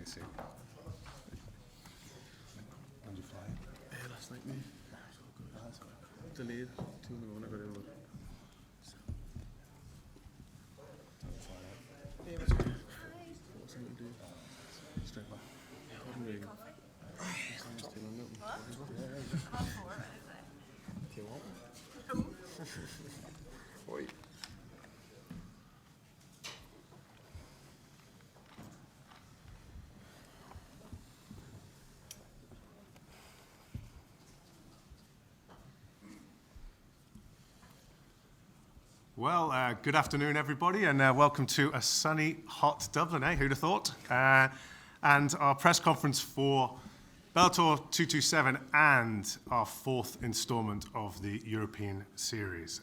I see. When did you fly in? Last night, mate. Delayed 2 in the morning. I got in about. What's something to do? Straight back. Do you want one? Oi. Well, good afternoon, everybody, and welcome to a sunny, hot Dublin, eh? Who'd have thought? And our press conference for Bellator 227 and our fourth instalment of the European Series.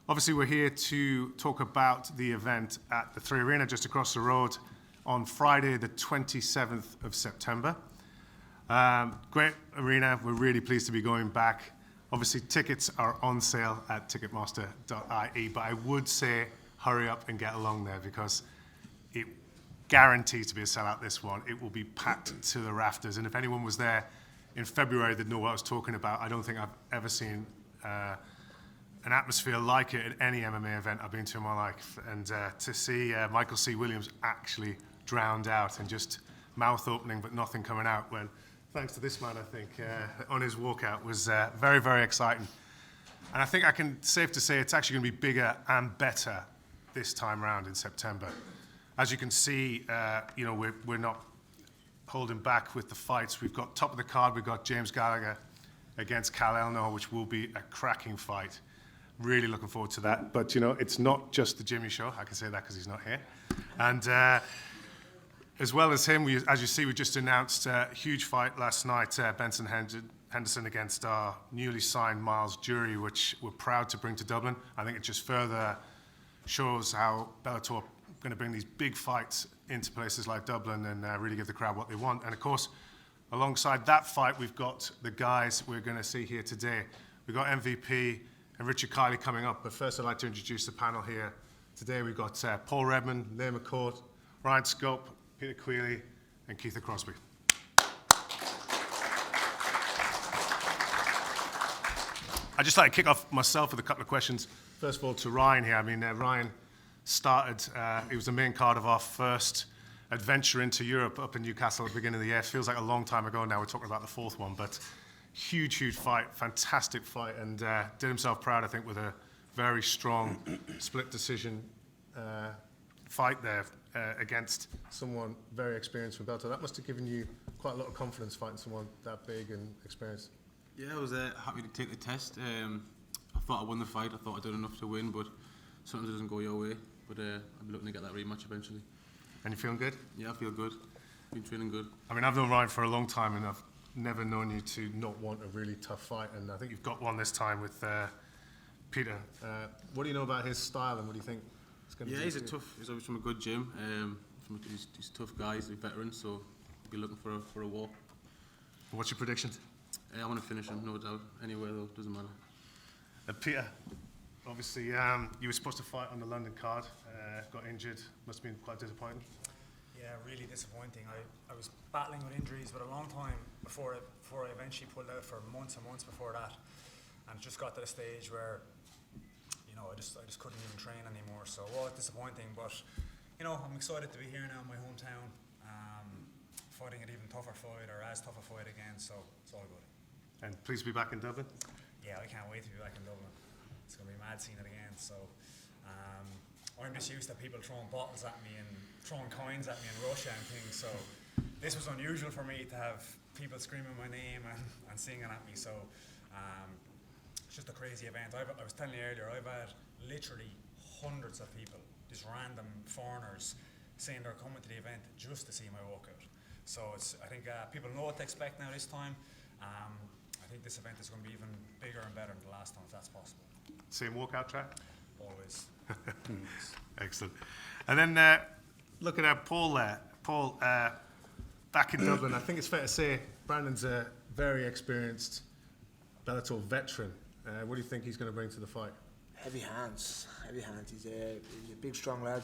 Obviously, we're here to talk about the event at the 3 Arena just across the road on Friday, the 27th of September. Great arena. We're really pleased to be going back. Obviously, tickets are on sale at ticketmaster.ie, but I would say hurry up and get along there because it guarantees to be a sellout, this one. It will be packed to the rafters, and if anyone was there in February, they'd know what I was talking about. I don't think I've ever seen an atmosphere like it at any MMA event I've been to in my life. And to see Michael C. Williams actually drowned out and just mouth opening but nothing coming out when, thanks to this man, I think, on his walkout was very, very exciting. And I think I can safe to say it's actually going to be bigger and better this time around in September. As you can see, we're not holding back with the fights. We've got top of the card, we've got James Gallagher against Cal Elnor, which will be a cracking fight. Really looking forward to that. But, it's not just the Jimmy show. I can say that because he's not here. And as well as him, as you see, we just announced a huge fight last night, Benson Henderson against our newly signed Miles Jury, which we're proud to bring to Dublin. I think it just further shows how Bellator are going to bring these big fights into places like Dublin and really give the crowd what they want. And of course, alongside that fight, we've got the guys we're going to see here today. We've got MVP and Richard Kiley coming up. But first, I'd like to introduce the panel here. Today, we've got Paul Redmond, Liam McCourt, Ryan Scope, Peter Quealy, and Keitha Crosby. I'd just like to kick off myself with a couple of questions. First of all, to Ryan here. I mean, Ryan started, he was the main card of our first adventure into Europe up in Newcastle at the beginning of the year. It feels like a long time ago now. We're talking about the fourth one, but huge, huge fight, fantastic fight, and did himself proud, I think, with a very strong split decision fight there. Against someone very experienced from Bellator. That must have given you quite a lot of confidence fighting someone that big and experienced. Yeah, I was happy to take the test. I thought I won the fight. I thought I did enough to win, but sometimes it doesn't go your way. But I'm looking to get that rematch eventually. And you feeling good? Yeah, I feel good. Been feeling good. I mean, I've known Ryan for a long time, and I've never known you to not want a really tough fight. And I think you've got one this time with Peter. What do you know about his style, and what do you think? Yeah, he's obviously from a good gym. He's a tough guy, he's a veteran, so he'll be looking for a war. What's your prediction? I want to finish him, no doubt. Anywhere though, doesn't matter. Peter, obviously you were supposed to fight on the London card, got injured, must have been quite disappointing. Yeah, really disappointing. I was battling with injuries for a long time before I eventually pulled out for months and months before that, and it just got to the stage where I just couldn't even train anymore, so it was disappointing, but I'm excited to be here now in my hometown, fighting an even tougher fight, or as tough a fight again, so it's all good. And pleased to be back in Dublin? Yeah, I can't wait to be back in Dublin. It's going to be mad seeing it again, so I'm just used to people throwing bottles at me and throwing coins at me in Russia and things, so this was unusual for me to have people screaming my name and singing at me, so it's just a crazy event. I was telling you earlier, I've had literally hundreds of people, just random foreigners, saying they're coming to the event just to see my walkout. So I think people know what to expect now this time. I think this event is going to be even bigger and better than the last time, if that's possible. Same walkout track? Always. Excellent. And then looking at Paul there. Paul, back in Dublin, I think it's fair to say Brandon's a very experienced Bellator veteran. What do you think he's going to bring to the fight? Heavy hands. He's a big, strong lad.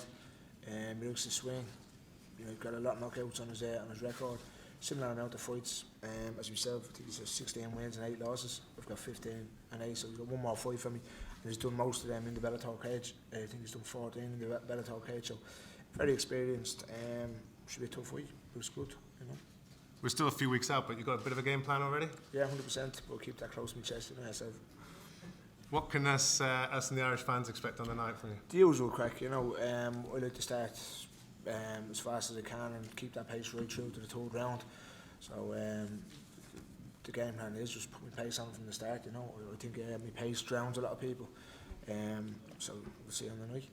He looks to swing. he's got a lot of knockouts on his record. Similar amount of fights as himself. I think he's 16 wins and 8 losses. I've got 15 and 8, so he's got one more fight for me. And he's done most of them in the Bellator cage. I think he's done 14 in the Bellator cage. So very experienced. Should be a tough fight. It was good, you know. We're still a few weeks out, but you got a bit of a game plan already? Yeah, 100%. We'll keep that close to my chest, you know, myself. What can us and the Irish fans expect on the night from you? The usual crack, you know. I like to start as fast as I can and keep that pace right through to the third round. So the game plan is just put my pace on from the start, you know. I think my pace drowns a lot of people. So we'll see on the night.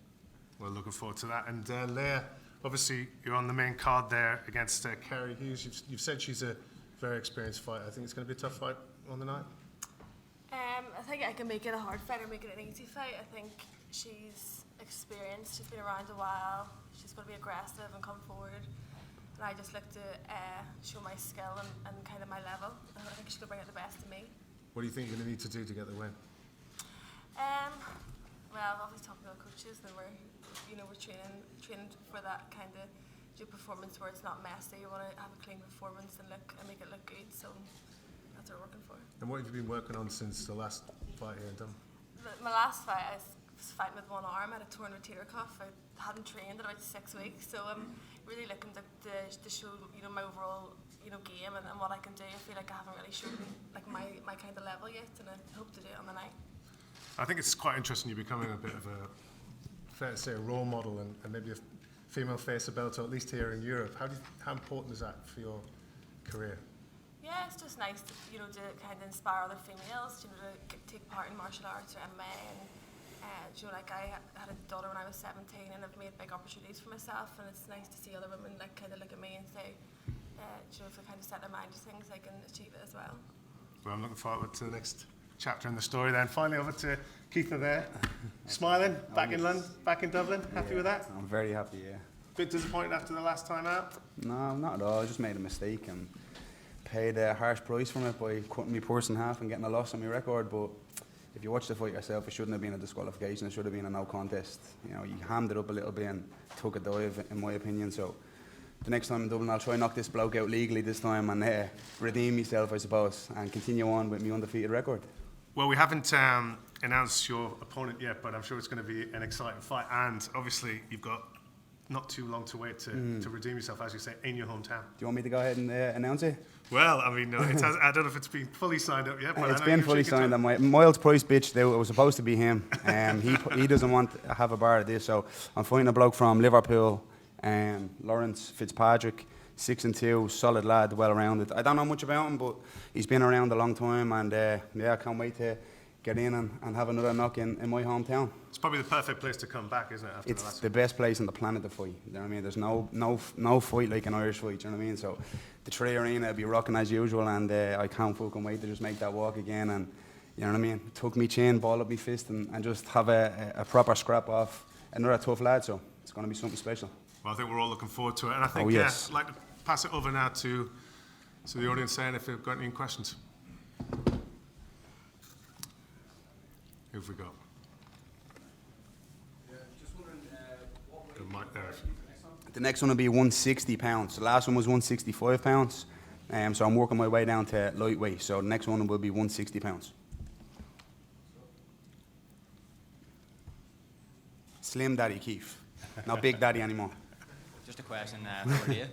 Well, looking forward to that. And Leah, obviously you're on the main card there against Kerry Hughes. You've said she's a very experienced fighter. I think it's going to be a tough fight on the night. I think I can make it a hard fight or make it an easy fight. I think she's experienced, she's been around a while, she's going to be aggressive and come forward. And I just look to show my skill and kind of my level. I think she's going to bring out the best of me. What do you think you're going to need to do to get the win? Well, obviously talking to the coaches, then we're training for that kind of performance where it's not messy. You want to have a clean performance and make it look good. So that's what we're working for. And what have you been working on since the last fight here in Dublin? My last fight, I was fighting with one arm. I had a torn rotator cuff. I hadn't trained in about 6 weeks, so I'm really looking to show my overall game and what I can do. I feel like I haven't really shown my kind of level yet, and I hope to do it on the night. I think it's quite interesting you becoming a bit of a, fair to say, a role model and maybe a female face of Bellator, at least here in Europe. How important is that for your career? Yeah, it's just nice to kind of inspire other females, to take part in martial arts or MMA. And I had a daughter when I was 17, and I've made big opportunities for myself. And it's nice to see other women kind of look at me and say, if they kind of set their mind to things, they can achieve it as well. Well, I'm looking forward to the next chapter in the story. Then finally over to Keith there, smiling, back in London, back in Dublin. Happy with that? I'm very happy. Yeah. Bit disappointed after the last time out? No, not at all. I just made a mistake and paid a harsh price from it by cutting my purse in half and getting a loss on my record. But if you watch the fight yourself, it shouldn't have been a disqualification. It should have been a no contest. You know, you hammed it up a little bit and took a dive, in my opinion. So the next time in Dublin, I'll try and knock this bloke out legally this time and redeem myself, I suppose, and continue on with my undefeated record. Well, we haven't announced your opponent yet, but I'm sure it's going to be an exciting fight. And obviously, you've got not too long to wait to redeem yourself, as you say, in your hometown. Do you want me to go ahead and announce it? Well, I mean, I don't know if it's been fully signed up yet. But It's been fully signed. And my Miles Price bitch, it was supposed to be him. He doesn't want to have a bar of this, so I'm fighting a bloke from Liverpool, Lawrence Fitzpatrick, 6'2", solid lad, well-rounded. I don't know much about him, but he's been around a long time, and I can't wait to get in and have another knock in my hometown. It's probably the perfect place to come back, isn't it? After It's the best place on the planet to fight. You know what I mean? There's no fight like an Irish fight. You know what I mean? So the Tree Arena will be rocking as usual, and I can't fucking wait to just make that walk again. And you know what I mean? Tuck me chin, ball up me fist, and just have a proper scrap off another tough lad. So it's going to be something special. Well, I think we're all looking forward to it, and I think yes. I'd like to pass it over now to the audience, saying if they've got any questions. Who have we got? Good mic there. The next one will be 160 pounds. The last one was 165 pounds. So I'm working my way down to lightweight. So the next one will be 160 pounds. Slim Daddy Keith, not Big Daddy anymore. Just a question for Leah.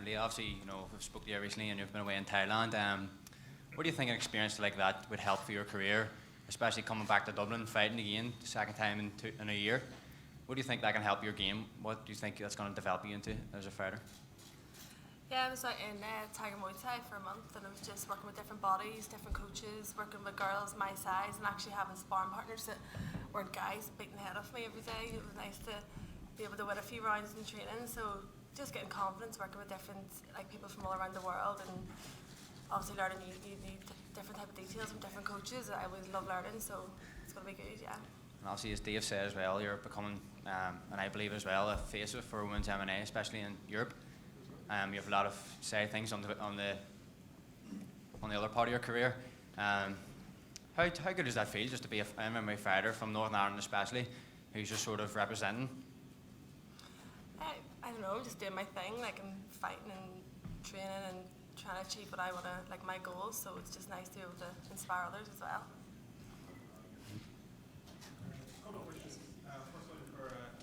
Leah, obviously, we've spoke to you recently and you've been away in Thailand. What do you think an experience like that would help for your career, especially coming back to Dublin, fighting again, the second time in a year? What do you think that can help your game? What do you think that's going to develop you into as a fighter? Yeah, I was out in Tiger Muay Thai for a month, and I was just working with different bodies, different coaches, working with girls my size, and actually having sparring partners that weren't guys beating the head off me every day. It was nice to be able to win a few rounds in training. So just getting confidence, working with different people from all around the world, and obviously learning you need different type of details from different coaches. I always love learning, so it's going to be good, yeah. And obviously, as Dave said as well, you're becoming, and I believe as well, a face for women's MMA, especially in Europe. You have a lot of say things on the other part of your career. How good does that feel, just to be an MMA fighter from Northern Ireland especially, who's just sort of representing? I don't know, just doing my thing, like I'm fighting and training and trying to achieve what I want to, like my goals. So it's just nice to be able to inspire others as well.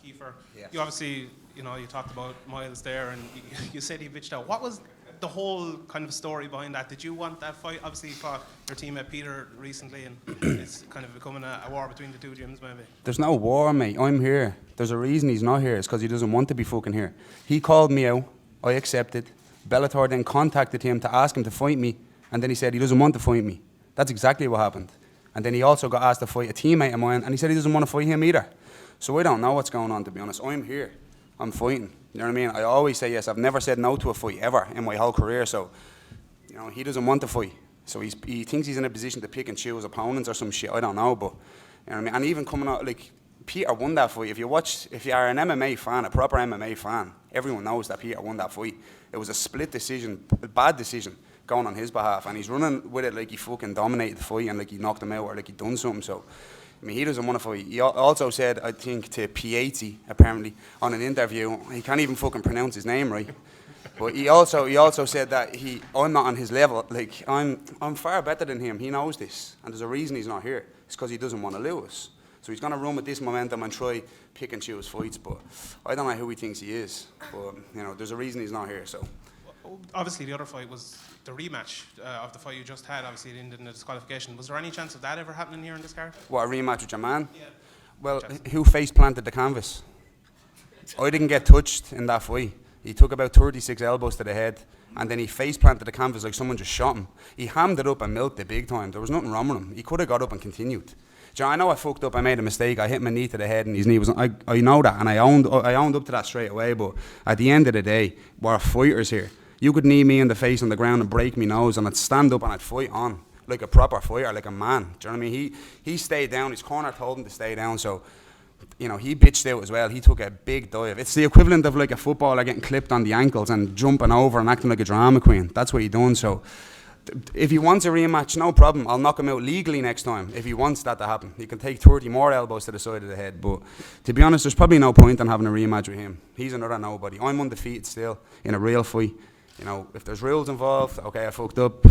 Kiefer, Yes. you obviously, you talked about Miles there, and you said he bitched out. What was the whole kind of story behind that? Did you want that fight? Obviously, you fought your teammate Peter recently, and it's kind of becoming a war between the two gyms, maybe. There's no war, mate. I'm here. There's a reason he's not here. It's because he doesn't want to be fucking here. He called me out. I accepted. Bellator then contacted him to ask him to fight me, and then he said he doesn't want to fight me. That's exactly what happened. And then he also got asked to fight a teammate of mine, and he said he doesn't want to fight him either. So I don't know what's going on, to be honest. I'm here. I'm fighting. You know what I mean? I always say yes. I've never said no to a fight ever in my whole career. So, he doesn't want to fight. So he thinks he's in a position to pick and choose opponents or some shit. I don't know, but you know what I mean. And even coming out, like, Peter won that fight. If you are an MMA fan, a proper MMA fan, everyone knows that Peter won that fight. It was a split decision, a bad decision going on his behalf, and he's running with it like he fucking dominated the fight and like he knocked him out or like he done something. So, I mean, he doesn't want to fight. He also said, I think, to Piatti, apparently, on an interview, he can't even fucking pronounce his name right. But he also said that I'm not on his level. Like, I'm far better than him. He knows this. And there's a reason he's not here. It's because he doesn't want to lose. So he's going to run with this momentum and try pick and choose fights. But I don't know who he thinks he is. But, there's a reason he's not here. So. Obviously, the other fight was the rematch of the fight you just had. Obviously, it ended in a disqualification. Was there any chance of that ever happening here in this card? What, a rematch with your man? Yeah. Well, who face planted the canvas? I didn't get touched in that fight. He took about 36 elbows to the head, and then he face planted the canvas like someone just shot him. He hammed it up and milked it big time. There was nothing wrong with him. He could have got up and continued. I know I fucked up. I made a mistake. I hit my knee to the head, and his knee was. I know that, and I owned up to that straight away. But at the end of the day, we're fighters here. You could knee me in the face on the ground and break me nose, and I'd stand up and I'd fight on like a proper fighter, like a man. Do you know what I mean? He stayed down. His corner told him to stay down. So, he bitched out as well. He took a big dive. It's the equivalent of like a footballer getting clipped on the ankles and jumping over and acting like a drama queen. That's what he done. So, if he wants a rematch, no problem. I'll knock him out legally next time if he wants that to happen. He can take 30 more elbows to the side of the head. But to be honest, there's probably no point in having a rematch with him. He's another nobody. I'm undefeated still in a real fight. If there's rules involved, okay, I fucked up.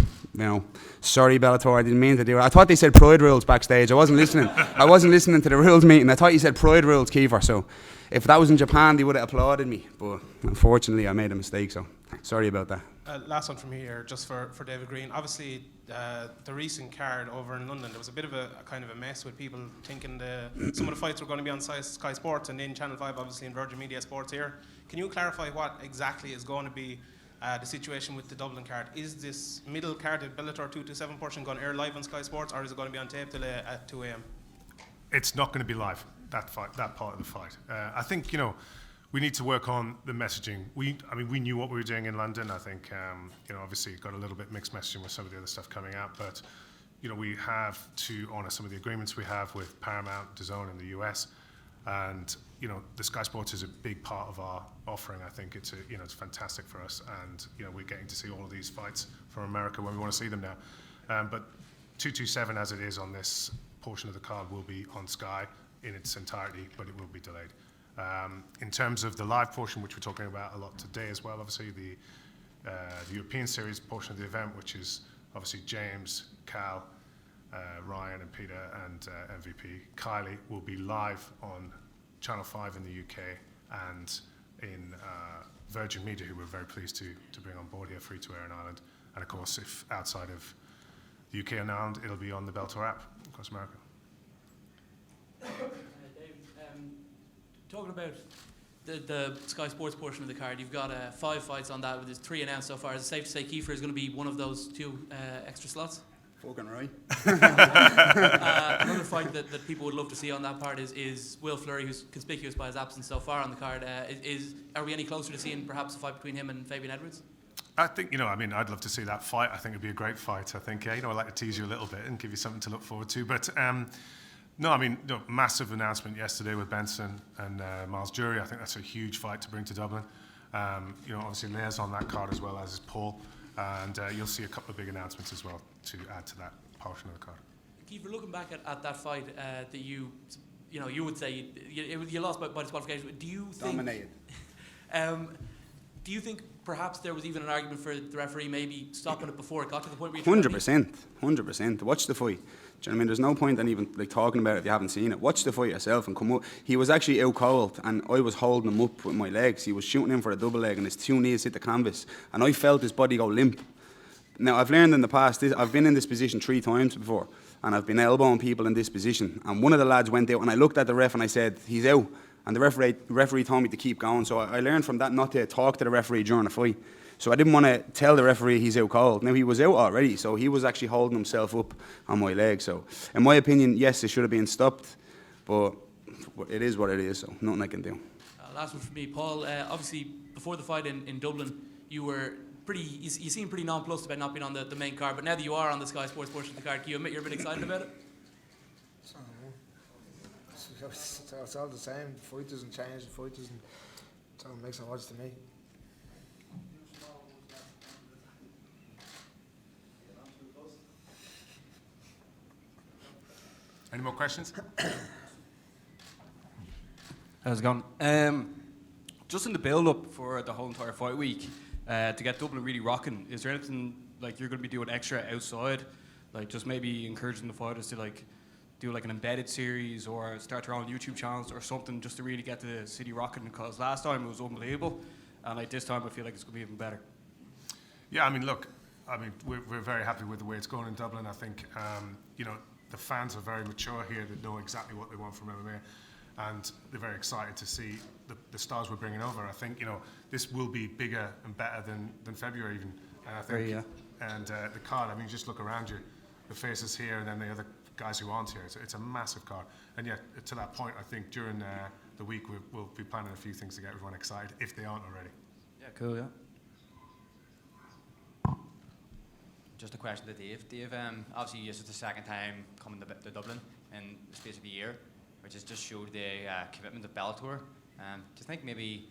Sorry, Bellator, I didn't mean to do it. I thought they said pride rules backstage. I wasn't listening. I wasn't listening to the rules meeting. I thought you said pride rules, Kiefer. So if that was in Japan, they would have applauded me. But unfortunately, I made a mistake. So sorry about that. Last one from me here, just for David Green. Obviously, the recent card over in London, there was a bit of a kind of a mess with people thinking some of the fights were going to be on Sky Sports and then Channel 5, obviously, in Virgin Media Sports here. Can you clarify what exactly is going to be the situation with the Dublin card? Is this middle card, the Bellator 227 portion, going to air live on Sky Sports, or is it going to be on tape till at 2 a.m? It's not going to be live, that part of the fight. I think, we need to work on the messaging. We knew what we were doing in London. I think, obviously got a little bit mixed messaging with some of the other stuff coming out, but, we have to honour some of the agreements we have with Paramount, DAZN in the US, and, the Sky Sports is a big part of our offering. I think it's it's fantastic for us, and, we're getting to see all of these fights from America when we want to see them now. But 227, as it is on this portion of the card, will be on Sky in its entirety, but it will be delayed. In terms of the live portion, which we're talking about a lot today as well, obviously the European Series portion of the event, which is obviously James, Cal, Ryan and Peter and MVP Kylie, will be live on Channel 5 in the UK and in Virgin Media, who we're very pleased to bring on board here, free to air in Ireland. And of course, if outside of the UK and Ireland, it'll be on the Bellator app across America. Dave, talking about the Sky Sports portion of the card, you've got 5 fights on that, with 3 announced so far. Is it safe to say Kiefer is going to be one of those 2 extra slots? Fucking right. Another fight that people would love to see on that part is Will Fleury, who's conspicuous by his absence so far on the card. Are we any closer to seeing perhaps a fight between him and Fabian Edwards? I think, I'd love to see that fight. I think it'd be a great fight. I think, I'd like to tease you a little bit and give you something to look forward to. But, massive announcement yesterday with Benson and Miles Jury. I think that's a huge fight to bring to Dublin. Obviously Leah's on that card as well, as is Paul. And you'll see a couple of big announcements as well to add to that portion of the card. Kiefer, looking back at that fight that you would say you lost by disqualification. Do you think? Dominated. Do you think perhaps there was even an argument for the referee maybe stopping it before it got to the point where you 100%. Watch the fight. Do you know what I mean? There's no point in even like talking about it if you haven't seen it. Watch the fight yourself and come up. He was actually out cold, and I was holding him up with my legs. He was shooting in for a double leg, and his two knees hit the canvas, and I felt his body go limp. Now, I've learned in the past, I've been in this position 3 times before, and I've been elbowing people in this position. And one of the lads went out, and I looked at the ref and I said, he's out. And the referee told me to keep going. So I learned from that not to talk to the referee during a fight. So I didn't want to tell the referee he's out cold. Now, he was out already, so he was actually holding himself up on my leg. So in my opinion, yes, it should have been stopped, but it is what it is, so nothing I can do. Last one for me, Paul. Obviously, before the fight in Dublin, you were you seemed pretty nonplussed about not being on the main card, but now that you are on the Sky Sports portion of the card, can you admit you're a bit excited about it? It's all the same. The fight doesn't change. The fight doesn't. It's all makes no odds to me. Any more questions? How's it going? Just in the build-up for the whole entire fight week, to get Dublin really rocking, is there anything like you're going to be doing extra outside, like just maybe encouraging the fighters to like do like an embedded series or start their own YouTube channels or something just to really get the city rocking? Because last time it was unbelievable, and like this time I feel like it's going to be even better. Yeah, I mean, look, we're very happy with the way it's going in Dublin. I think the fans are very mature here. They know exactly what they want from MMA. And they're very excited to see the stars we're bringing over. I think this will be bigger and better than February even. And I think, and the card. I mean, just look around you, the faces here, and then the other guys who aren't here. It's a massive card. And yet, to that point, I think during the week we'll be planning a few things to get everyone excited if they aren't already. Yeah, cool. Yeah. Just a question to Dave. Dave, obviously this is the second time coming to Dublin in the space of a year, which has just showed the commitment of Bellator. Do you think maybe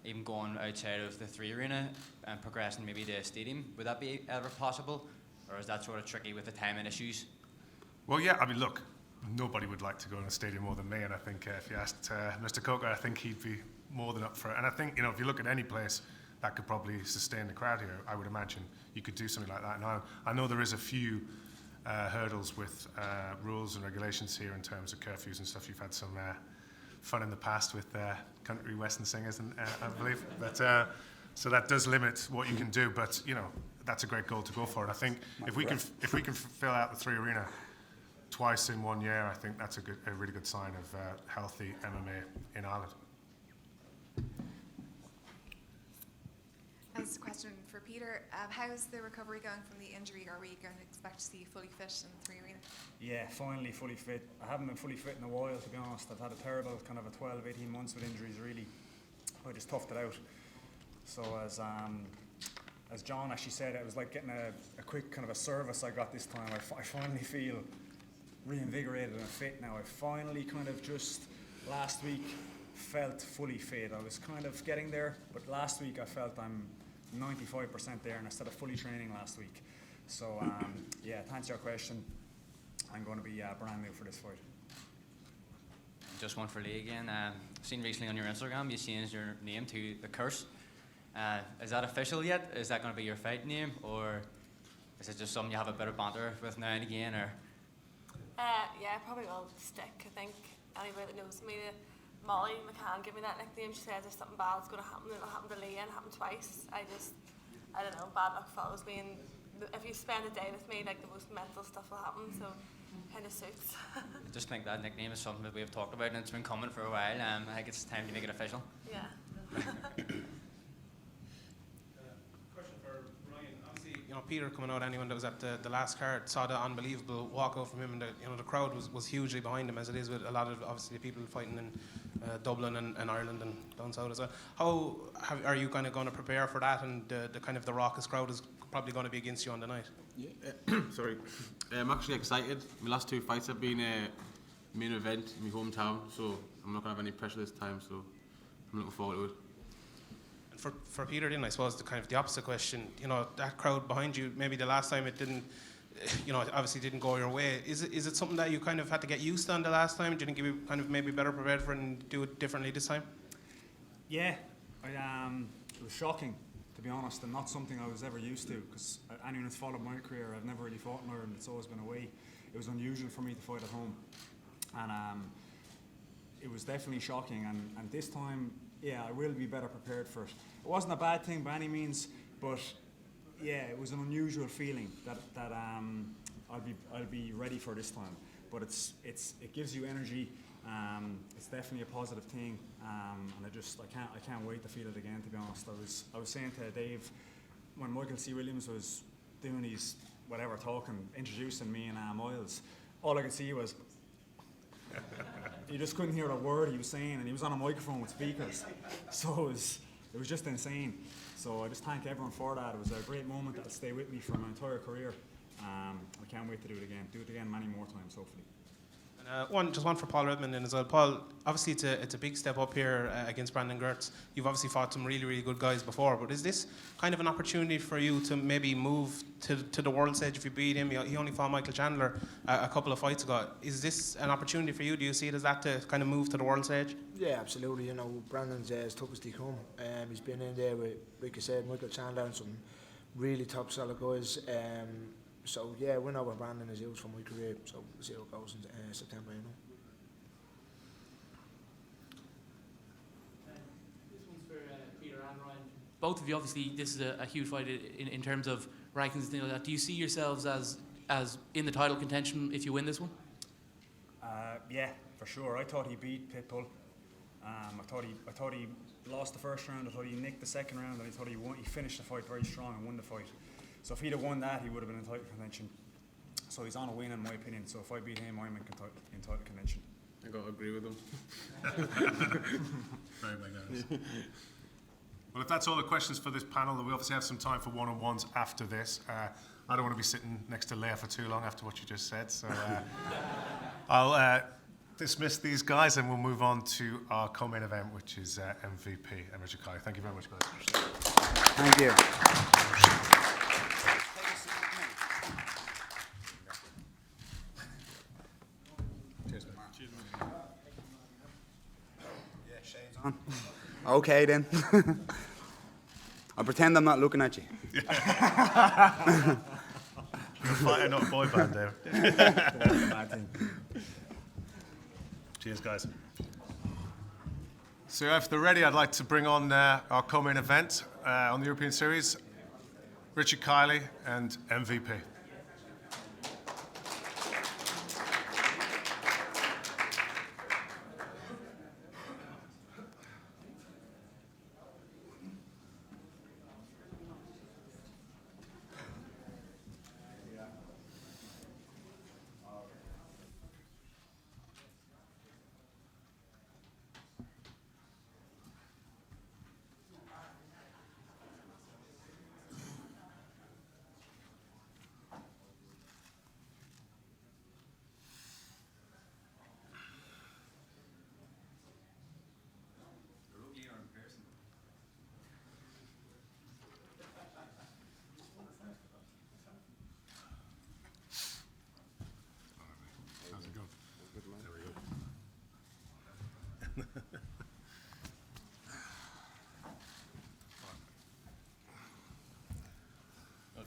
even going outside of the 3 arena and progressing maybe the stadium, would that be ever possible? Or is that sort of tricky with the timing issues? Well, yeah, I mean, look, nobody would like to go in a stadium more than me, and I think if you asked Mr. Coker, I think he'd be more than up for it. And I think, if you look at any place that could probably sustain the crowd here, I would imagine you could do something like that. And I know there is a few hurdles with rules and regulations here in terms of curfews and stuff. You've had some fun in the past with country western singers, and I believe. But so that does limit what you can do. But that's a great goal to go for. And I think if we can fill out the 3 arena twice in 1 year, I think that's a really good sign of healthy MMA in Ireland. As a question for Peter, how's the recovery going from the injury? Are we going to expect to see you fully fit in the 3 arena? Yeah, finally fully fit. I haven't been fully fit in a while, to be honest. I've had a terrible kind of a 12, 18 months with injuries, really. I just toughed it out. So as John actually said, it was like getting a quick kind of a service I got this time. I finally feel reinvigorated and fit now. I finally kind of just last week felt fully fit. I was kind of getting there, but last week I felt I'm 95% there, and I started fully training last week. So yeah, to answer your question, I'm going to be brand new for this fight. Just one for Lee again. I've seen recently on your Instagram you changed your name to The Curse. Is that official yet? Is that going to be your fight name, or is it just something you have a bit of banter with now and again? Or yeah, I probably will stick. I think anybody that knows me, Molly McCann gave me that nickname. She says if something bad's going to happen, it'll happen to Lee, and happen twice. I don't know, bad luck follows me, and if you spend a day with me, like the most mental stuff will happen, so kind of suits. I just think that nickname is something that we've talked about, and it's been coming for a while. I think it's time to make it official. Yeah. Question for Ryan. Obviously, Peter coming out, anyone that was at the last card saw the unbelievable walkout from him, and the crowd was hugely behind him, as it is with a lot of obviously people fighting in Dublin and Ireland and down south as well. How are you kind of going to prepare for that, and the kind of the raucous crowd is probably going to be against you on the night? Yeah, sorry. I'm actually excited. My last 2 fights have been a main event in my hometown, so I'm not going to have any pressure this time, so I'm looking forward to it. And for Peter then, I suppose the kind of the opposite question, that crowd behind you, maybe the last time it didn't, obviously didn't go your way. Is it something that you kind of had to get used to on the last time? Do you think you kind of maybe better prepared for it and do it differently this time? Yeah, It was shocking, to be honest, and not something I was ever used to, because anyone who's followed my career, I've never really fought in Ireland. It's always been away. It was unusual for me to fight at home, and it was definitely shocking. And this time, yeah, I will be better prepared for it. It wasn't a bad thing by any means, but yeah, it was an unusual feeling that I'll be ready for this time. But it gives you energy. It's definitely a positive thing, and I can't wait to feel it again. To be honest, I was saying to Dave when Michael C. Williams was doing his introducing me and Miles, all I could see was you just couldn't hear a word he was saying, and he was on a microphone with speakers, so it was just insane. So I just thank everyone for that. It was a great moment that'll stay with me for my entire career. I can't wait to do it again many more times, hopefully. One for Paul Redmond as well. Paul, obviously it's a big step up here against Brandon Gertz. You've obviously fought some really, really good guys before, but is this kind of an opportunity for you to maybe move to the world stage if you beat him? He only fought Michael Chandler a couple of fights ago. Is this an opportunity for you? Do you see it as that to kind of move to the world stage? Yeah, absolutely. You know, Brandon's as tough as they come. He's been in there with, like I said, Michael Chandler and some really top solid guys. So yeah, we know what Brandon is used for my career, so we'll see how it goes in September, you know. This one's for Peter and Ryan. Both of you, obviously, this is a huge fight in terms of rankings and things like that. Do you see yourselves as in the title contention if you win this one? Yeah, for sure. I thought he beat Pitbull. I thought he lost the first round. I thought he nicked the second round, and I thought he finished the fight very strong and won the fight. So if he'd have won that, he would have been in title contention. So he's on a win, in my opinion. So if I beat him, I'm in title contention. I got to agree with him. Very magnanimous. Well, if that's all the questions for this panel, then we obviously have some time for one-on-ones after this. I don't want to be sitting next to Leah for too long after what you just said, so I'll dismiss these guys and we'll move on to our co-main event, which is MVP and Richard Kiely. Thank you very much, guys. Thank you. Okay then. I'll pretend I'm not looking at you. You're a fighter, not a boy band there. Cheers, guys. So if they're ready, I'd like to bring on our co-main event on the European Series, Richard Kiely and MVP.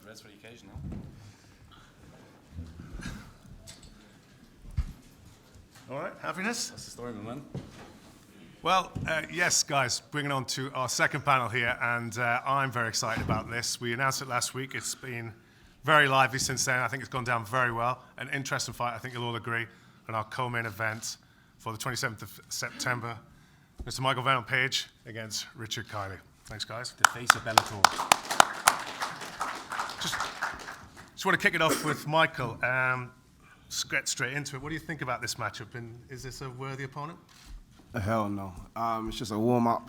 Dress for the occasion, All right, happiness? That's the story, my man. Well, yes, guys, bringing on to our second panel here, and I'm very excited about this. We announced it last week. It's been very lively since then. I think it's gone down very well. An interesting fight, I think you'll all agree, on our co-main event for the 27th of September. Mr. Michael Venom Page against Richard Kiely. Thanks, guys. The face of Bellator. Just want to kick it off with Michael. Let's get straight into it. What do you think about this matchup, and is this a worthy opponent? Hell no. It's just a warm-up.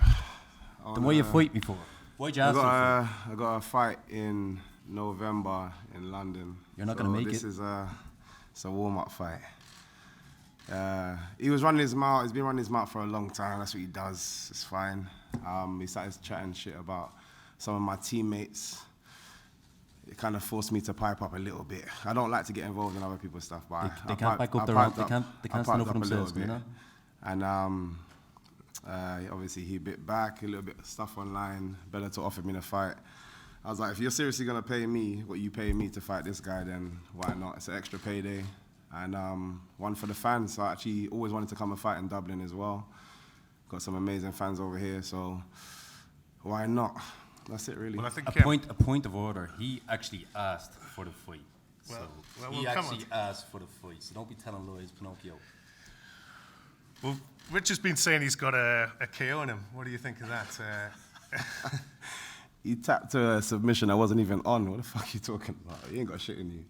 Then what you fight me for? Why'd you ask for it? I got a fight in November in London. You're not going to make this it. It's a warm-up fight. He was running his mouth. He's been running his mouth for a long time. That's what he does. It's fine. He started chatting shit about some of my teammates. It kind of forced me to pipe up a little bit. I don't like to get involved in other people's stuff, but they can't back up their own. They can't stand up for themselves, you know. And Obviously, he bit back, a little bit of stuff online. Bellator offered me the fight. I was like, if you're seriously going to pay me what you pay me to fight this guy, then why not? It's an extra payday. And one for the fans. So I actually always wanted to come and fight in Dublin as well. Got some amazing fans over here, so why not? That's it, really. Well, I think a point of order. He actually asked for the fight. Well, he come actually on. asked for the fight. So don't be telling lies, Pinocchio. Well, Rich has been saying he's got a KO in him. What do you think of that? He tapped to a submission I wasn't even on. What the fuck are you talking about? You ain't got shit in you.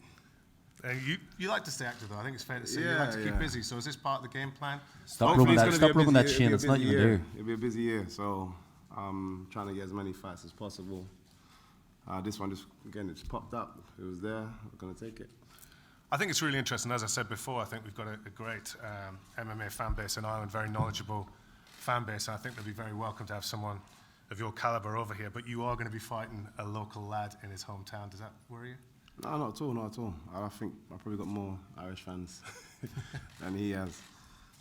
You like to stay active, though. I think it's fair to say you like to keep busy. So is this part of the game plan? Stop rubbing that chin. It's not even there. It'll be a busy year, so I'm trying to get as many fights as possible. This one it's popped up. It was there. I'm gonna take it. I think it's really interesting. As I said before, I think we've got a great MMA fan base in Ireland, very knowledgeable fan base. And I think they'll be very welcome to have someone of your caliber over here. But you are going to be fighting a local lad in his hometown. Does that worry you? No, not at all, not at all. I think I've probably got more Irish fans than he has.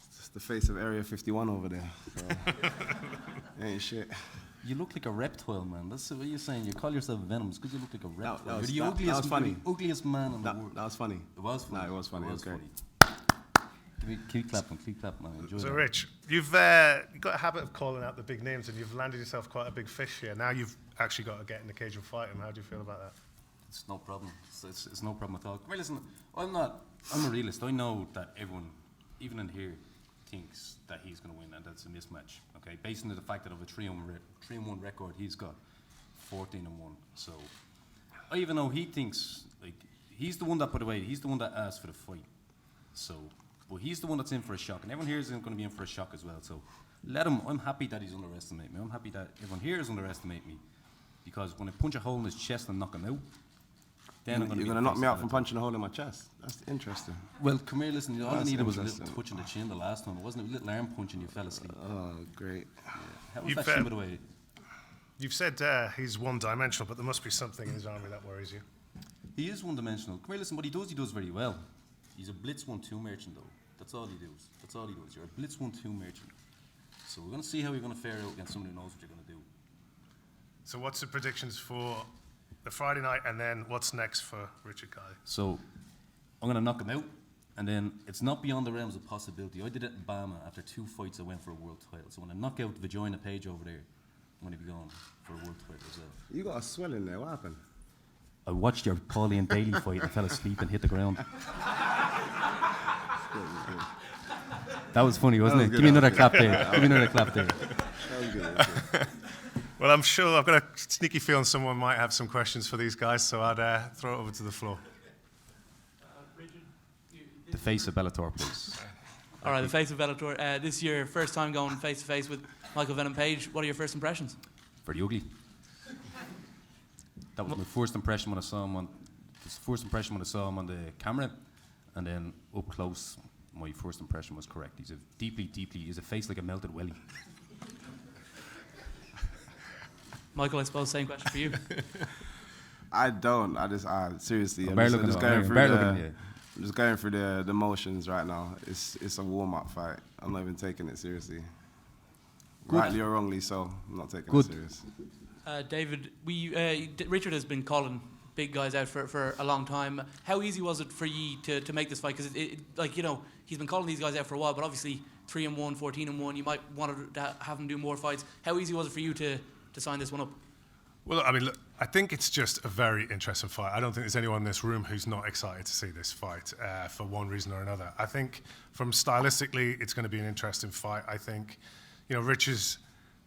It's just the face of Area 51 over there. So ain't shit. You look like a reptile, man. That's what you're saying. You call yourself Venom's because you look like a reptile. That You're the ugliest man in the world. That was funny. It was funny. No, it was funny. It was great. Keep clapping, man. Enjoy So, that. Rich, you've got a habit of calling out the big names, and you've landed yourself quite a big fish here. Now you've actually got to get in the cage and fight him. How do you feel about that? It's no problem. It's no problem at all. Well, listen, I'm a realist. I know that everyone, even in here, thinks that he's going to win, and that's a mismatch. Okay, based on the fact that of a 3-1 record, he's got 14-1. So I even know he thinks he's the one that, by the way, he's the one that asked for the fight. So, but he's the one that's in for a shock, and everyone here is going to be in for a shock as well. So let him. I'm happy that he's underestimating me. I'm happy that everyone here is underestimating me, because when I punch a hole in his chest and knock him out, then You're going to knock me out from punching a hole in my chest. That's interesting. Well, come here, listen. All I needed was a little touch in the chin the last time. It wasn't a little arm punch and you fell asleep. Oh, great. Yeah. How was that shit, by the way? You've said he's one-dimensional, but there must be something in his army that worries you. He is one-dimensional. Come here, listen. What he does very well. He's a blitz 1-2 merchant, though. That's all he does. That's all he does. You're a blitz 1-2 merchant. So we're going to see how you're going to fare out against someone who knows what you're going to do. So what's the predictions for the Friday night, and then what's next for Richard Guy? So I'm going to knock him out, and then it's not beyond the realms of possibility. I did it in Bama after 2 fights. I went for a world title. So when I knock out Vagina Page over there, I'm going to be going for a world title as well. You got a swell in there. What happened? I watched your Pauline Daly fight and fell asleep and hit the ground. That was funny, wasn't it? Give me another clap there. Give me another clap there. That was good. Well, I'm sure I've got a sneaky feeling someone might have some questions for these guys, so I'd throw it over to the floor. The face of Bellator, please. All right, the face of Bellator. This is your first time going face-to-face with Michael Venom Page. What are your first impressions? Very ugly. That was my first impression when I saw him on the camera, and then up close, my first impression was correct. He's a face like a melted welly. Michael, I suppose same question for you. I don't. Seriously. I'm just going through the motions right now. It's a warm-up fight. I'm not even taking it seriously. Good. Rightly or wrongly, so I'm not taking it serious. David, Richard has been calling big guys out for a long time. How easy was it for you to make this fight? Because he's been calling these guys out for a while, but obviously 3-1, 14-1. You might want to have him do more fights. How easy was it for you to sign this one up? Well, I mean, look, I think it's just a very interesting fight. I don't think there's anyone in this room who's not excited to see this fight for one reason or another. I think from stylistically, it's going to be an interesting fight. I think, Rich is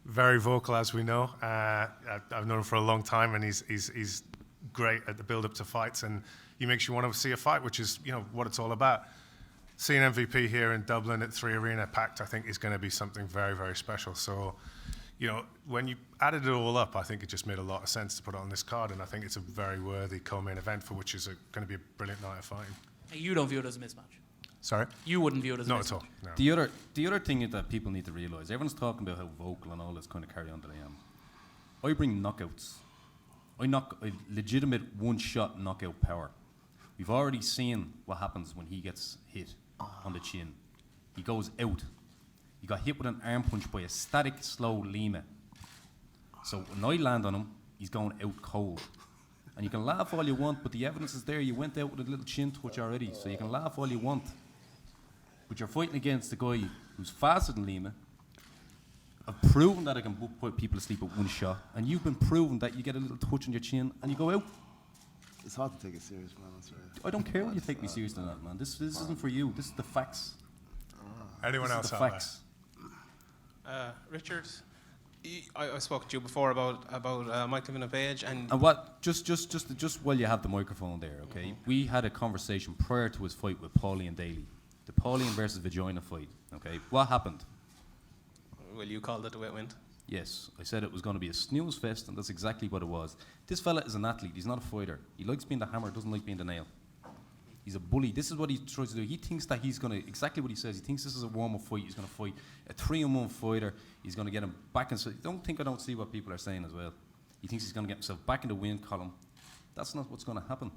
very vocal, as we know. I've known him for a long time, and he's great at the build-up to fights, and he makes you want to see a fight, which is, what it's all about. Seeing MVP here in Dublin at 3 Arena packed, I think, is going to be something very, very special. So, when you added it all up, I think it just made a lot of sense to put it on this card, and I think it's a very worthy co-main event for which is going to be a brilliant night of fighting. You don't view it as a mismatch? Sorry? You wouldn't view it as a mismatch? Not at all, no. The other thing that people need to realise, everyone's talking about how vocal and all this kind of carry on that I am. I bring knockouts. I knock a legitimate one-shot knockout power. We've already seen what happens when he gets hit on the chin. He goes out. You got hit with an arm punch by a static, slow Lima. So when I land on him, he's going out cold. And you can laugh all you want, but the evidence is there. You went out with a little chin touch already, so you can laugh all you want. But you're fighting against a guy who's faster than Lima. I've proven that I can put people to sleep with one shot, and you've been proven that you get a little touch on your chin and you go out. It's hard to take it serious, man. I'm sorry. I don't care what you take me serious than that, man. This isn't for you. This is the facts. Anyone This else is the out there? facts. Richard, I spoke to you before about Mike living of age, and what? Just while you have the microphone there, okay? We had a conversation prior to his fight with Paulie and Daly, the Paulie versus Vagina fight. Okay, what happened? well, you called it the wet wind. Yes, I said it was going to be a snooze fest, and that's exactly what it was. This fella is an athlete. He's not a fighter. He likes being the hammer, doesn't like being the nail. He's a bully. This is what he tries to do. He thinks that he's going to, exactly what he says, he thinks this is a warm-up fight. He's going to fight a 3-on-1 fighter. He's going to get him back in. Don't think I don't see what people are saying as well. He thinks he's going to get himself back in the win column. That's not what's going to happen.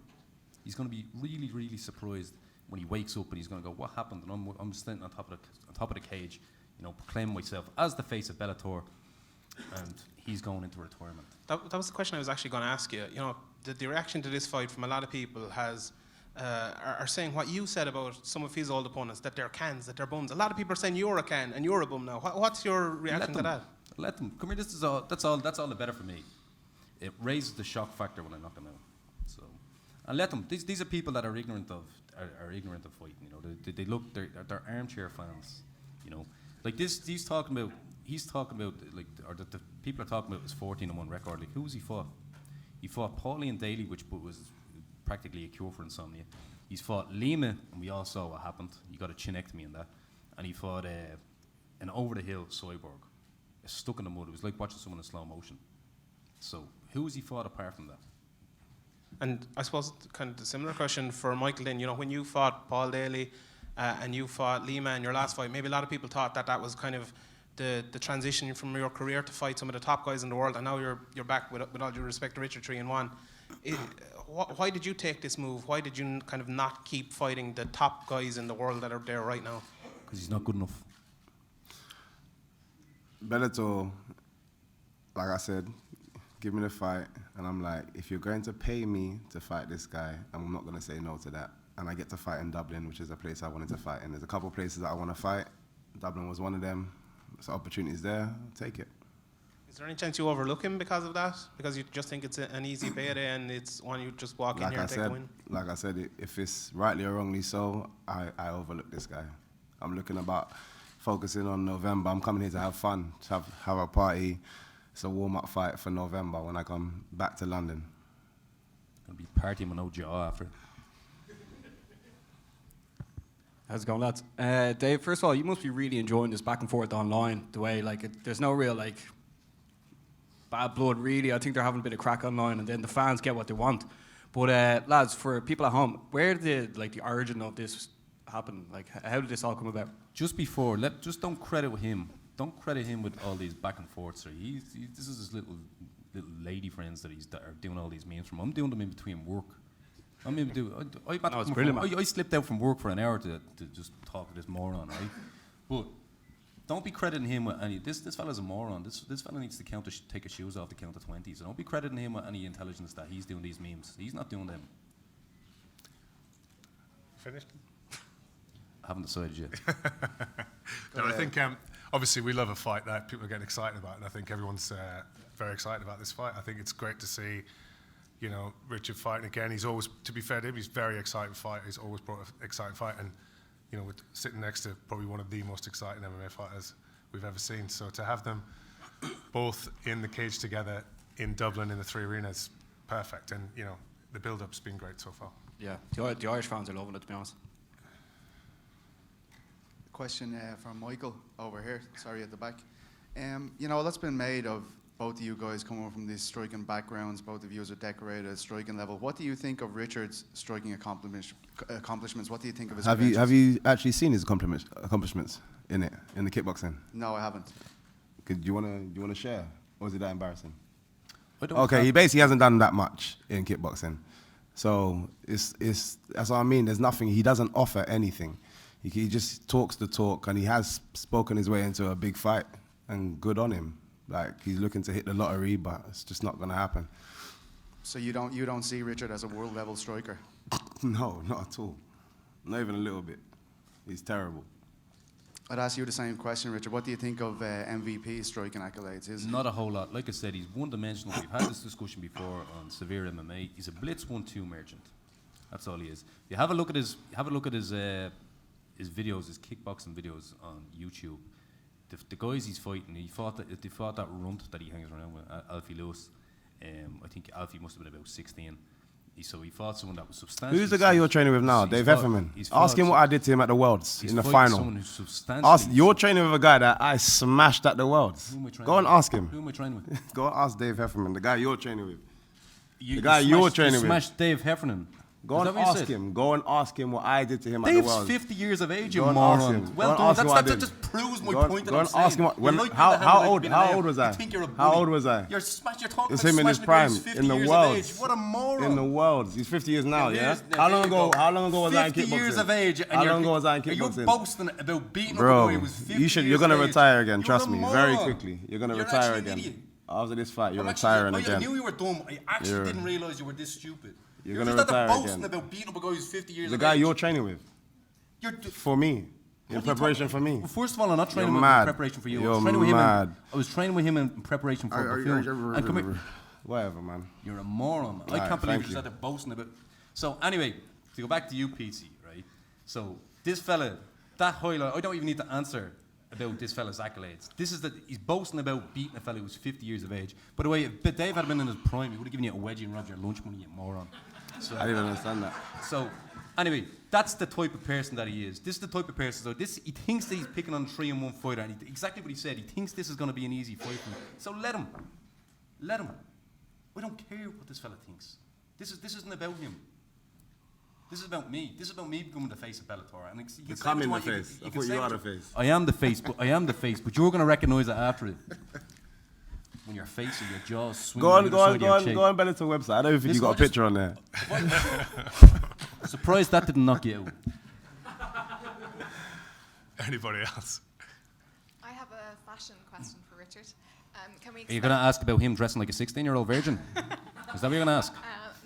He's going to be really, really surprised when he wakes up and he's going to go, what happened? And I'm standing on top of the cage, you know, proclaiming myself as the face of Bellator, and he's going into retirement. That was the question I was actually going to ask you. You know, the reaction to this fight from a lot of people has are saying what you said about some of his old opponents, that they're cans, that they're bums. A lot of people are saying you're a can and you're a bum now. What's your reaction to that? Let them. Come here. This is all. That's all the better for me. It raises the shock factor when I knock them out. So, and let them. These are people that are ignorant of fighting. You know, they look. They're armchair fans. You know, like this. He's talking about like, or the people are talking about his 14-1 record. Like, who's he fought? He fought Paulie and Daly, which was practically a cure for insomnia. He's fought Lima, and we all saw what happened. He got a chinectomy in that. And he fought an over-the-hill cyborg. Stuck in the mud. It was like watching someone in slow motion. So, who has he fought apart from that? And I suppose kind of the similar question for Michael then, you know, when you fought Paul Daly and you fought Lima in your last fight, maybe a lot of people thought that was kind of the transition from your career to fight some of the top guys in the world, and now you're back with all due respect to Richard 3-1. Why did you take this move? Why did you kind of not keep fighting the top guys in the world that are there right now? Because he's not good enough. Bellator, like I said, give me the fight, and I'm like, if you're going to pay me to fight this guy, I'm not going to say no to that. And I get to fight in Dublin, which is a place I wanted to fight in. There's a couple of places that I want to fight. Dublin was one of them. So opportunities there, I'll take it. Is there any chance you overlook him because of that? Because you just think it's an easy payday and it's one you just walk in here and take the win? Like I said, if it's rightly or wrongly so, I overlook this guy. I'm looking about focusing on November. I'm coming here to have fun, to have a party. It's a warm-up fight for November when I come back to London. Gonna be partying with no jaw after. How's it going, lads? Dave, first of all, you must be really enjoying this back and forth online, the way, like, there's no real, like, bad blood, really. I think they're having a bit of crack online, and then the fans get what they want. But, lads, for people at home, where did, like, the origin of this happen? Like, how did this all come about? Just before, just don't credit him. Don't credit him with all these back and forths. This is his little lady friends that are doing all these memes from. I'm doing them in between work. I slipped out from work for an hour to just talk to this moron, right? But don't be crediting him with any. This fella's a moron. This fella needs to take his shoes off to count to 20. So don't be crediting him with any intelligence that he's doing these memes. He's not doing them. Finished? I haven't decided yet. No, I think obviously we love a fight that people are getting excited about, and I think everyone's very excited about this fight. I think it's great to see, you know, Richard fighting again. He's always, to be fair to him, he's a very exciting fighter. He's always brought an exciting fight, and you know, sitting next to probably one of the most exciting MMA fighters we've ever seen. So to have them both in the cage together in Dublin in the 3 arenas, perfect. And you know, the build-up's been great so far. Yeah, the Irish fans are loving it, to be honest. Question from Michael over here, sorry, at the back. You know, that's been made of both of you guys coming from these striking backgrounds. Both of you are decorated at striking level. What do you think of Richard's striking accomplishments? What do you think of his Have you actually seen his accomplishments in the kickboxing? No, I haven't. Do you wanna share, or is it that embarrassing? Okay, he basically hasn't done that much in kickboxing, so it's that's what I mean. There's nothing. He doesn't offer anything. He just talks the talk, and he has spoken his way into a big fight, and good on him. Like, he's looking to hit the lottery, but it's just not going to happen. So you don't see Richard as a world level striker? No, not at all. Not even a little bit. He's terrible. I'd ask you the same question, Richard. What do you think of MVP striking accolades? Not a whole lot. Like I said, he's one-dimensional. We've had this discussion before on Severe MMA. He's a blitz 1-2 merchant. That's all he is. You have a look at his videos, his kickboxing videos on YouTube. The guys he's fighting, they fought that runt that he hangs around with, Alfie Lewis. I think Alfie must have been about 16. So he fought someone that was substantially... Who's the guy you're training with now? Dave Hefferman. Ask him what I did to him at the Worlds in the final. Someone who's substantially... You're training with a guy that I smashed at the Worlds. Go and ask him. Who am I training with? Go and ask Dave Hefferman, the guy you're training with. You smashed Dave Heffernan. Go and ask him. Go and ask him what I did to him at the Dave's Worlds. 50 years of age, you moron. Well done. That just proves my point that I'm saying. Ask him how old was I? How old was I? You're talking it's about him in his prime in the Worlds. What a moron. In the Worlds. He's 50 years now, yeah? How long ago was I in kickboxing? 50 years of age. How long ago was I in kickboxing? You're boasting about beating up a guy who was 50 years of age. You're going to retire again, trust me, very quickly. You're going to retire again. After this fight, you're retiring again. I knew you were dumb. I actually didn't realise you were this stupid. You're going to retire boasting about beating up a guy who's 50 years of age. The guy you're training with. For me. In preparation for me. Well, first of all, I'm not training with him in preparation for you. You're I was training with him in preparation for the film. And come here. Whatever, man. You're a moron, man. I can't believe you started boasting about... So, anyway, to go back to you, PC, right? So, this fella, that highlight, I don't even need to answer about this fella's accolades. He's boasting about beating a fella who's 50 years of age. By the way, if Dave had been in his prime, he would have given you a wedgie and robbed your lunch money, you moron. So, I didn't understand that. So, anyway, that's the type of person that he is. This is the type of person. So, he thinks that he's picking on a 3-1 fighter, and exactly what he said. He thinks this is going to be an easy fight for him. So let him. Let him. I don't care what this fella thinks. This isn't about him. This is about me. This is about me becoming the face of Bellator. And you come in the face. I thought you are the face. I am the face, but you're going to recognise it after it. When your face and your jaws swing. Go on Bellator website. I don't think you got a picture on there. Surprised that didn't knock you out. Anybody else? I have a fashion question for Richard. Can we? Are you going to ask about him dressing like a 16-year-old virgin? Is that what you're going to ask?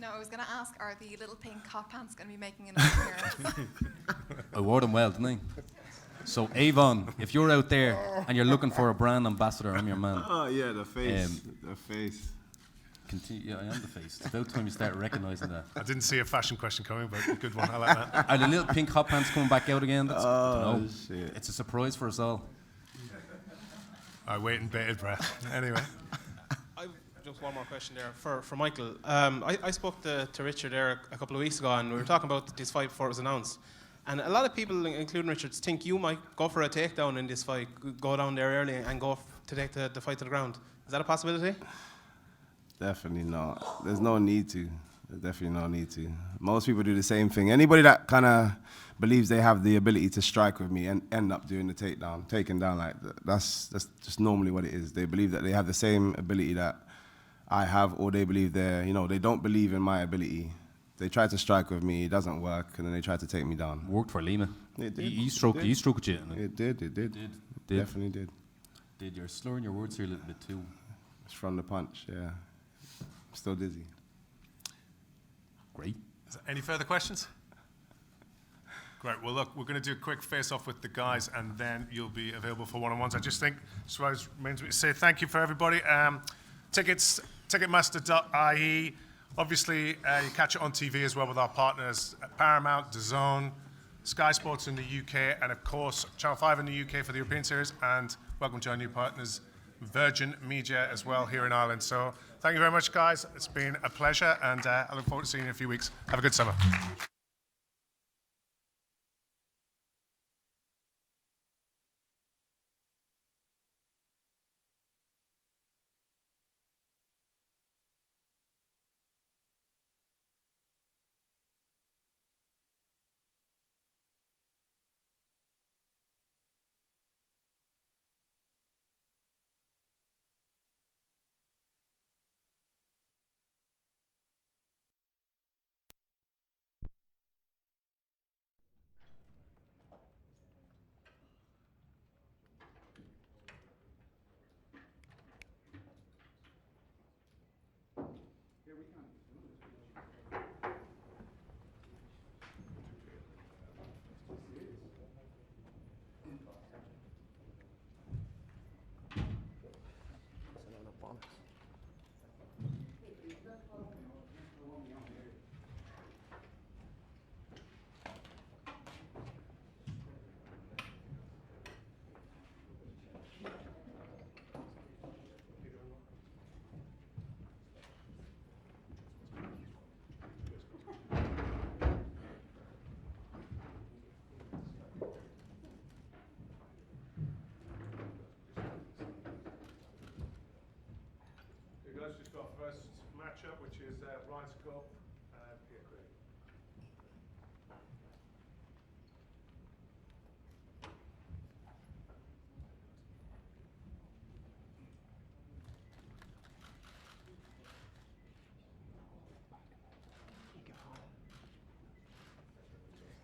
No, I was going to ask, are the little pink hot pants going to be making an appearance? I wore them well, didn't I? So, Avon, if you're out there and you're looking for a brand ambassador, I'm your man. Oh, yeah, the face. The face. Yeah, I am the face. It's about time you start recognising that. I didn't see a fashion question coming, but a good one. I like that. Are the little pink hot pants coming back out again? Shit. It's a surprise for us all. I wait in bated breath. Anyway. Just one more question there for Michael. I spoke to Richard there a couple of weeks ago, and we were talking about this fight before it was announced. And a lot of people, including Richard, think you might go for a takedown in this fight, go down there early and go to take the fight to the ground. Is that a possibility? Definitely not. There's no need to. There's definitely no need to. Most people do the same thing. Anybody that kind of believes they have the ability to strike with me and end up doing the takedown, taking down like that, that's just normally what it is. They believe that they have the same ability that I have, or they believe they don't believe in my ability. They try to strike with me, it doesn't work, and then they try to take me down. Worked for Lima. It did. He stroked you. It did. Definitely did. You're slurring your words here a little bit too. It's from the punch, yeah. I'm still dizzy. Great. Any further questions? Great. Well, look, we're going to do a quick face-off with the guys, and then you'll be available for one-on-ones. I just think, so I remains me to say thank you for everybody. Tickets, ticketmaster.ie. Obviously, you catch it on TV as well with our partners at Paramount, DAZN, Sky Sports in the UK, and of course, Channel 5 in the UK for the European Series, and welcome to our new partners, Virgin Media as well here in Ireland. So thank you very much, guys. It's been a pleasure, and I look forward to seeing you in a few weeks. Have a good summer. let's just go our first matchup, which is Ryan Scott and Pierre Craig.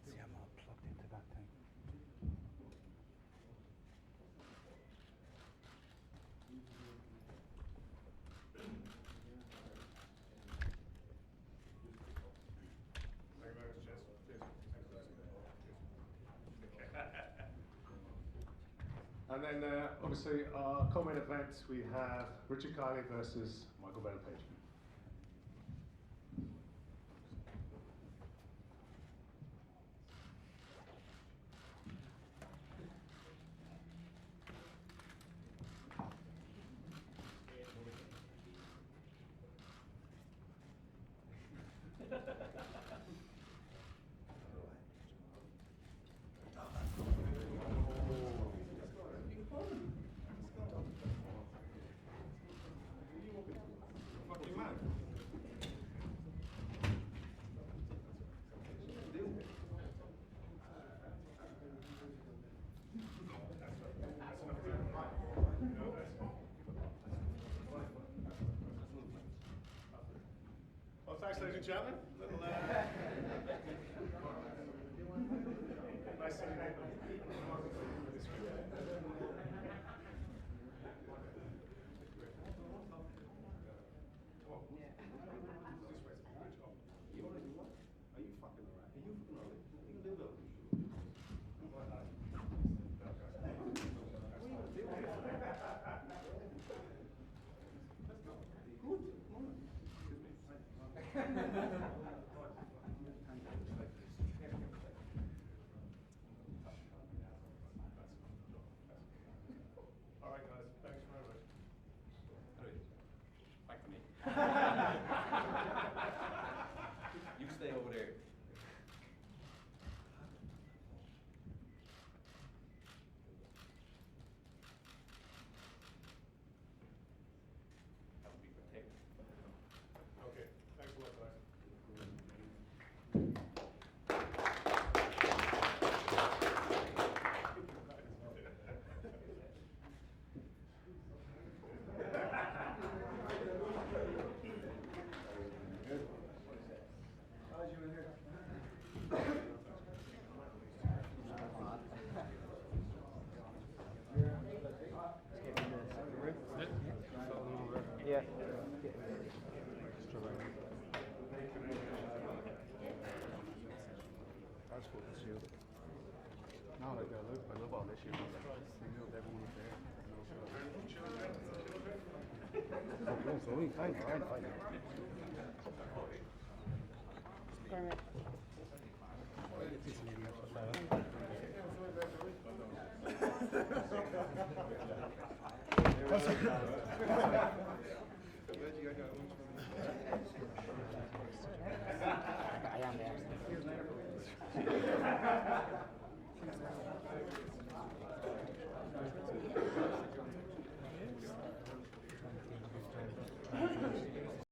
See, I'm not plugged into that thing. Thank you very much, Jess. Cheers. And then, obviously, our co-main event, we have Richard Kiley versus Michael Bennett-Page. Fucking man. Well, thanks, ladies and gentlemen. Little, nice seeing you. Are you fucking alright? Are you fucking alright? You can live up. All right, guys. Thanks very much. Back to me. You stay over there. That would be protected. Okay. Thanks a lot, guys. Yeah. That's cool to see. No, like I love all this shit. Like, I knew everyone was there. So we fine. That's